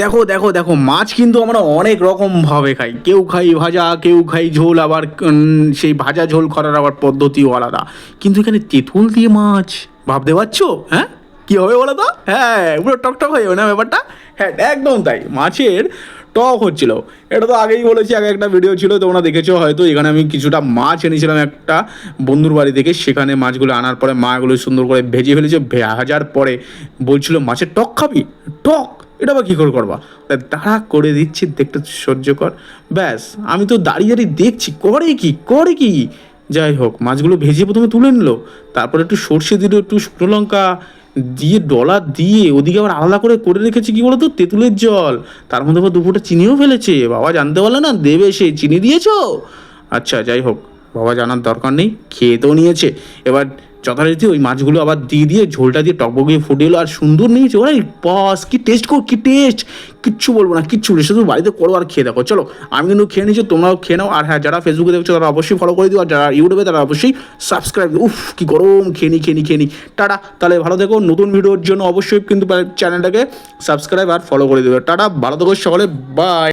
দেখো দেখো দেখো, মাছ কিন্তু আমরা অনেক রকমভাবে খাই। কেউ খাই ভাজা, কেউ খাই ঝোল, আবার সেই ভাজা ঝোল করার আবার পদ্ধতিও আলাদা। কিন্তু এখানে তেঁতুল দিয়ে মাছ, ভাবতে পারছো? হ্যাঁ, কী হবে বলো তো? হ্যাঁ, পুরো টকটক হয়ে যাবে না ব্যাপারটা? হ্যাঁ, একদম তাই। মাছের টক হচ্ছিল, এটা তো আগেই বলেছি, আগে একটা ভিডিও ছিল তোমরা দেখেছো হয়তো। এখানে আমি কিছুটা মাছ এনেছিলাম একটা বন্ধুর বাড়ি থেকে, সেখানে মাছগুলো আনার পরে মা এগুলো সুন্দর করে ভেজে ফেলেছে। ভাজার পরে বলছিল মাছের টক খাবি, টক এটা বা কী করে করবা? তারা করে দিচ্ছি, দেখতে সহ্য কর। ব্যাস, আমি তো দাঁড়িয়ে দাঁড়িয়ে দেখছি করে কি করে কি। যাই হোক, মাছগুলো ভেজে প্রথমে তুলে নিল, তারপর একটু সর্ষে দিল, একটু শুকনো লঙ্কা দিয়ে ডলা দিয়ে ওদিকে আবার আলাদা করে রেখেছে কি বলতো, তেঁতুলের জল। তার মধ্যে আবার দুপুরটা চিনিও ফেলেছে। বাবা জানতে পারলে না, দেবে সে চিনি দিয়েছো। আচ্ছা যাই হোক, বাবা জানার দরকার নেই, খেয়ে তো নিয়েছে। এবার যথারীতি ওই মাছগুলো আবার দিয়ে ঝোলটা দিয়ে টকবগিয়ে ফুটে এলো, আর সুন্দর নিয়েছে। ওরা বাস কি টেস্ট কর, কি টেস্ট! কিচ্ছু বলবো না, কিচ্ছু বলে, শুধু বাড়িতে করো আর খেয়ে দেখো। চলো, আমি কিন্তু খেয়ে নিচ্ছি, তোমরাও খেয়ে নাও। আর হ্যাঁ, যারা ফেসবুকে দেখছো তারা অবশ্যই ফলো করে দিও, আর যারা ইউটিউবে তারা অবশ্যই সাবস্ক্রাইব। উফ কি গরম! খেয়ে নি। টাটা, তাহলে ভালো দেখো। নতুন ভিডিওর জন্য অবশ্যই কিন্তু চ্যানেলটাকে সাবস্ক্রাইব আর ফলো করে দেবে। টাটা, ভালো থেকো সকলে, বাই।